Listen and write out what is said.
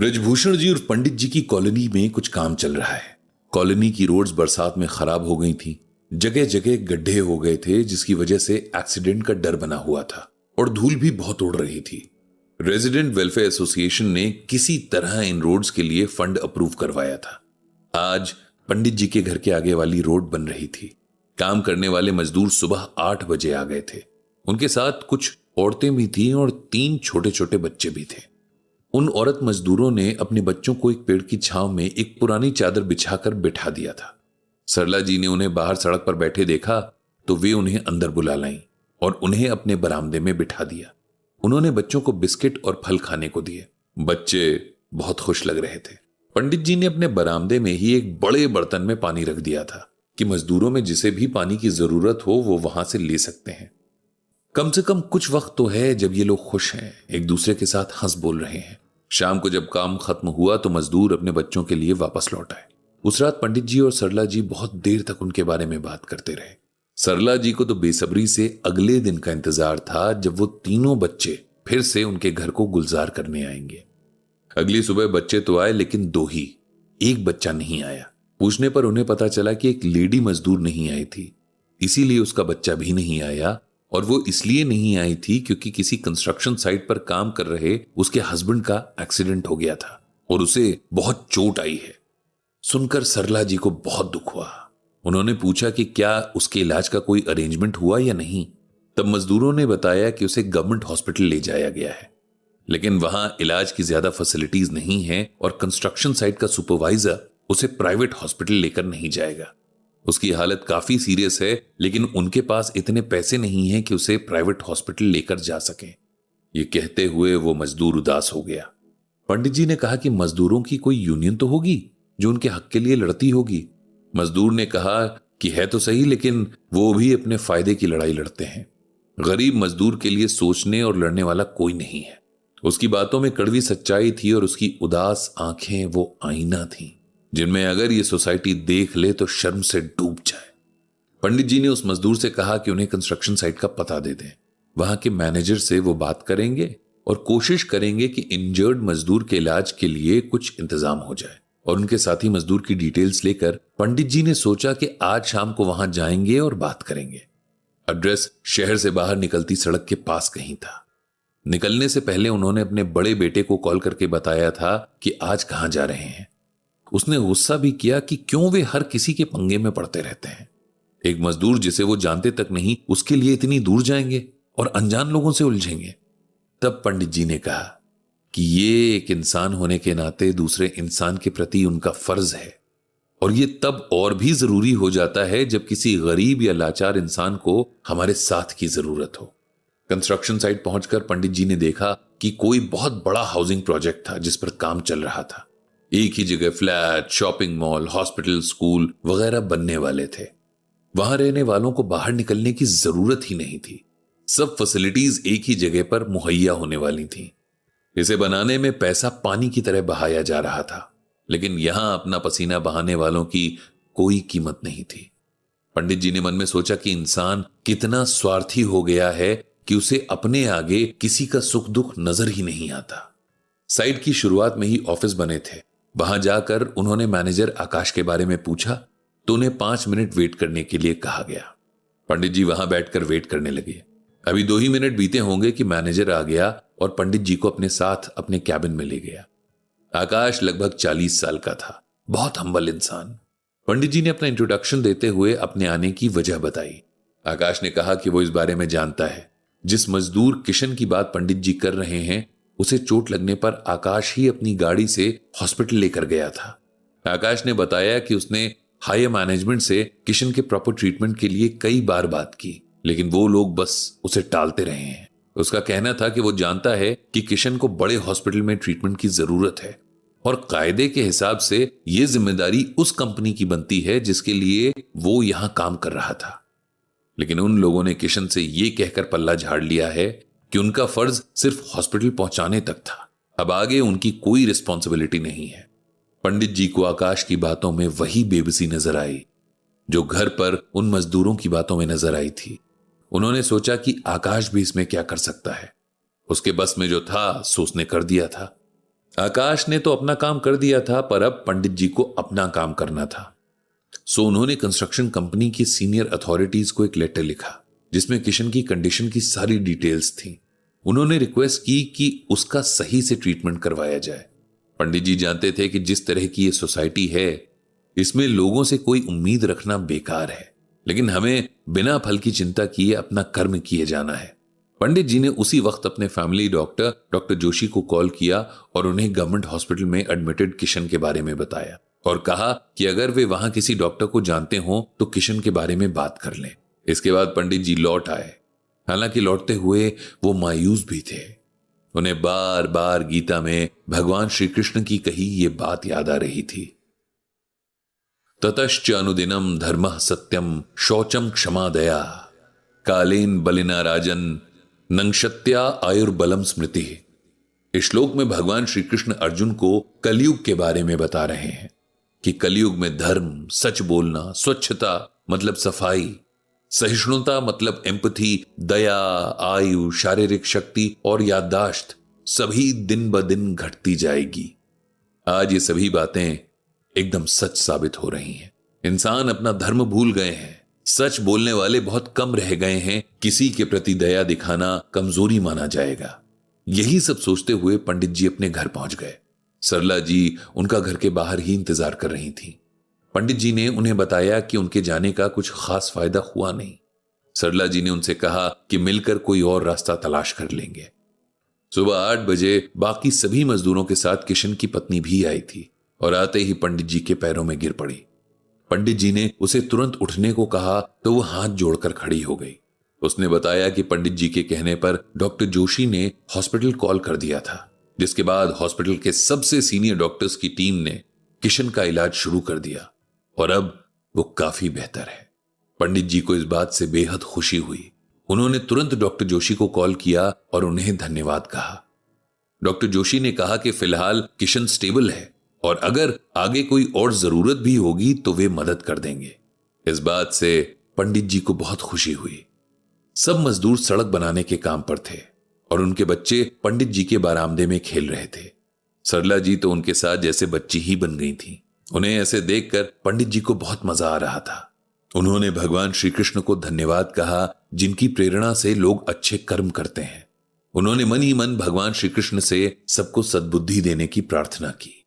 ब्रजभूषण जी और पंडित जी की कॉलोनी में कुछ काम चल रहा है। कॉलोनी की रोड्स बरसात में खराब हो गई थी। जगह जगह गड्ढे हो गए थे, जिसकी वजह से एक्सीडेंट का डर बना हुआ था और धूल भी बहुत उड़ रही थी। रेजिडेंट वेलफेयर एसोसिएशन ने किसी तरह इन रोड्स के लिए फंड अप्रूव करवाया था। आज पंडित जी के घर के आगे वाली रोड बन रही थी। काम करने वाले मजदूर सुबह 8 बजे आ गए थे। उनके साथ कुछ औरतें भी थीं और 3 छोटे छोटे बच्चे भी थे। उन औरत मजदूरों ने अपने बच्चों को एक पेड़ की छांव में एक पुरानी चादर बिछाकर बिठा दिया था। सरला जी ने उन्हें बाहर सड़क पर बैठे देखा तो वे उन्हें अंदर बुला लाईं और उन्हें अपने बरामदे में बिठा दिया। उन्होंने बच्चों को बिस्किट और फल खाने को दिए। बच्चे बहुत खुश लग रहे थे। पंडित जी ने अपने बरामदे में ही एक बड़े बर्तन में पानी रख दिया था कि मजदूरों में जिसे भी पानी की जरूरत हो वो वहां से ले सकते हैं। कम से कम कुछ वक्त तो है जब ये लोग खुश हैं, एक दूसरे के साथ हंस बोल रहे हैं। शाम को जब काम खत्म हुआ तो मजदूर अपने बच्चों के लिए वापस लौट आए। उस रात पंडित जी और सरला जी बहुत देर तक उनके बारे में बात करते रहे। सरला जी को तो बेसब्री से अगले दिन का इंतजार था जब वो तीनों बच्चे फिर से उनके घर को गुलजार करने आएंगे। अगली सुबह बच्चे तो आए, लेकिन 2 ही, एक बच्चा नहीं आया। पूछने पर उन्हें पता चला कि एक लेडी मजदूर नहीं आई थी, इसीलिए उसका बच्चा भी नहीं आया। और वो इसलिए नहीं आई थी क्योंकि किसी कंस्ट्रक्शन साइट पर काम कर रहे उसके हस्बैंड का एक्सीडेंट हो गया था और उसे बहुत चोट आई है। सुनकर सरला जी को बहुत दुख हुआ। उन्होंने पूछा कि क्या उसके इलाज का कोई अरेंजमेंट हुआ या नहीं। तब मजदूरों ने बताया कि उसे गवर्नमेंट हॉस्पिटल ले जाया गया है, लेकिन वहां इलाज की ज्यादा फैसिलिटीज नहीं है और कंस्ट्रक्शन साइट का सुपरवाइजर उसे प्राइवेट हॉस्पिटल लेकर नहीं जाएगा। उसकी हालत काफी सीरियस है, लेकिन उनके पास इतने पैसे नहीं हैं कि उसे प्राइवेट हॉस्पिटल लेकर जा सके। ये कहते हुए वो मजदूर उदास हो गया। पंडित जी ने कहा कि मजदूरों की कोई यूनियन तो होगी जो उनके हक के लिए लड़ती होगी। मजदूर ने कहा कि है तो सही, लेकिन वो भी अपने फायदे की लड़ाई लड़ते हैं। गरीब मजदूर के लिए सोचने और लड़ने वाला कोई नहीं है। उसकी बातों में कड़वी सच्चाई थी और उसकी उदास आंखें वो आईना थीं, जिनमें अगर ये सोसाइटी देख ले तो शर्म से डूब जाए। पंडित जी ने उस मजदूर से कहा कि उन्हें कंस्ट्रक्शन साइट का पता दे दें। वहां के मैनेजर से वो बात करेंगे और कोशिश करेंगे कि इंजर्ड मजदूर के इलाज के लिए कुछ इंतजाम हो जाए। और उनके साथी मजदूर की डिटेल्स लेकर पंडित जी ने सोचा कि आज शाम को वहां जाएंगे और बात करेंगे। एड्रेस शहर से बाहर निकलती सड़क के पास कहीं था। निकलने से पहले उन्होंने अपने बड़े बेटे को कॉल करके बताया था कि आज कहां जा रहे हैं। उसने गुस्सा भी किया कि क्यों वे हर किसी के पंगे में पड़ते रहते हैं। एक मजदूर जिसे वो जानते तक नहीं, उसके लिए इतनी दूर जाएंगे और अनजान लोगों से उलझेंगे। तब पंडित जी ने कहा कि ये एक इंसान होने के नाते दूसरे इंसान के प्रति उनका फर्ज है, और ये तब और भी जरूरी हो जाता है जब किसी गरीब या लाचार इंसान को हमारे साथ की जरूरत हो। कंस्ट्रक्शन साइट पहुंचकर पंडित जी ने देखा कि कोई बहुत बड़ा हाउसिंग प्रोजेक्ट था जिस पर काम चल रहा था। एक ही जगह flat, shopping mall, hospital, school वगैरह बनने वाले थे। वहां रहने वालों को बाहर निकलने की जरूरत ही नहीं थी। सब फैसिलिटीज एक ही जगह पर मुहैया होने वाली थीं। इसे बनाने में पैसा पानी की तरह बहाया जा रहा था, लेकिन यहां अपना पसीना बहाने वालों की कोई कीमत नहीं थी। पंडित जी ने मन में सोचा कि इंसान कितना स्वार्थी हो गया है कि उसे अपने आगे किसी का सुख दुख नजर ही नहीं आता। साइट की शुरुआत में ही ऑफिस बने थे। वहां जाकर उन्होंने मैनेजर आकाश के बारे में पूछा तो उन्हें 5 मिनट वेट करने के लिए कहा गया। पंडित जी वहां बैठकर वेट करने लगे। अभी 2 ही मिनट बीते होंगे कि मैनेजर आ गया और पंडित जी को अपने साथ अपने कैबिन में ले गया। आकाश लगभग 40 साल का था, बहुत हम्बल इंसान। पंडित जी ने अपना इंट्रोडक्शन देते हुए अपने आने की वजह बताई। आकाश ने कहा कि वो इस बारे में जानता है। जिस मजदूर किशन की बात पंडित जी कर रहे हैं, उसे चोट लगने पर आकाश ही अपनी गाड़ी से हॉस्पिटल लेकर गया था। आकाश ने बताया कि उसने हायर मैनेजमेंट से किशन के प्रॉपर ट्रीटमेंट के लिए कई बार बात की, लेकिन वो लोग बस उसे टालते रहे हैं। उसका कहना था कि वो जानता है कि किशन को बड़े हॉस्पिटल में ट्रीटमेंट की जरूरत है और कायदे के हिसाब से यह जिम्मेदारी उस कंपनी की बनती है जिसके लिए वो यहां काम कर रहा था। लेकिन उन लोगों ने किशन से यह कहकर पल्ला झाड़ लिया है कि उनका फर्ज सिर्फ हॉस्पिटल पहुंचाने तक था, अब आगे उनकी कोई रिस्पॉन्सिबिलिटी नहीं है। पंडित जी को आकाश की बातों में वही बेबसी नजर आई जो घर पर उन मजदूरों की बातों में नजर आई थी। उन्होंने सोचा कि आकाश भी इसमें क्या कर सकता है। उसके बस में जो था सो उसने कर दिया था। आकाश ने तो अपना काम कर दिया था, पर अब पंडित जी को अपना काम करना था। सो उन्होंने कंस्ट्रक्शन कंपनी की सीनियर अथॉरिटीज को एक लेटर लिखा जिसमें किशन की कंडीशन की सारी डिटेल्स थी। उन्होंने रिक्वेस्ट की कि उसका सही से ट्रीटमेंट करवाया जाए। पंडित जी जानते थे कि जिस तरह की ये सोसाइटी है इसमें लोगों से कोई उम्मीद रखना बेकार है, लेकिन हमें बिना फल की चिंता किए अपना कर्म किए जाना है। पंडित जी ने उसी वक्त अपने फैमिली डॉक्टर जोशी को कॉल किया और उन्हें गवर्नमेंट हॉस्पिटल में एडमिटेड किशन के बारे में बताया और कहा कि अगर वे वहां किसी डॉक्टर को जानते हो तो किशन के बारे में बात कर लें। इसके बाद पंडित जी लौट आए। हालांकि लौटते हुए वो मायूस भी थे। उन्हें बार बार गीता में भगवान श्री कृष्ण की कही ये बात याद आ रही थी, ततश्च अनुदिनम धर्मः सत्यम शौचम क्षमा दया कालेन बलिना राजन नंक्षत्या आयुर्बलम स्मृति। इस श्लोक में भगवान श्री कृष्ण अर्जुन को कलयुग के बारे में बता रहे हैं कि कलयुग में धर्म, सच बोलना, स्वच्छता मतलब सफाई, सहिष्णुता मतलब एम्पथी, दया, आयु, शारीरिक शक्ति और याददाश्त सभी दिन ब दिन घटती जाएगी। आज ये सभी बातें एकदम सच साबित हो रही हैं। इंसान अपना धर्म भूल गए हैं, सच बोलने वाले बहुत कम रह गए हैं, किसी के प्रति दया दिखाना कमजोरी माना जाएगा। यही सब सोचते हुए पंडित जी अपने घर पहुंच गए। सरला जी उनका घर के बाहर ही इंतजार कर रही थी। पंडित जी ने उन्हें बताया कि उनके जाने का कुछ खास फायदा हुआ नहीं। सरला जी ने उनसे कहा कि मिलकर कोई और रास्ता तलाश कर लेंगे। सुबह 8 बजे बाकी सभी मजदूरों के साथ किशन की पत्नी भी आई थी और आते ही पंडित जी के पैरों में गिर पड़ी। पंडित जी ने उसे तुरंत उठने को कहा तो वो हाथ जोड़कर खड़ी हो गई। उसने बताया कि पंडित जी के कहने पर डॉक्टर जोशी ने हॉस्पिटल कॉल कर दिया था, जिसके बाद हॉस्पिटल के सबसे सीनियर डॉक्टर्स की टीम ने किशन का इलाज शुरू कर दिया और अब वो काफी बेहतर है। पंडित जी को इस बात से बेहद खुशी हुई। उन्होंने तुरंत डॉक्टर जोशी को कॉल किया और उन्हें धन्यवाद कहा। डॉक्टर जोशी ने कहा कि फिलहाल किशन स्टेबल है और अगर आगे कोई और जरूरत भी होगी तो वे मदद कर देंगे। इस बात से पंडित जी को बहुत खुशी हुई। सब मजदूर सड़क बनाने के काम पर थे और उनके बच्चे पंडित जी के बारामदे में खेल रहे थे। सरला जी तो उनके साथ जैसे बच्ची ही बन गई थी। उन्हें ऐसे देखकर पंडित जी को बहुत मजा आ रहा था। उन्होंने भगवान श्री कृष्ण को धन्यवाद कहा, जिनकी प्रेरणा से लोग अच्छे कर्म करते हैं। उन्होंने मन ही मन भगवान श्री कृष्ण से सबको सद्बुद्धि देने की प्रार्थना की।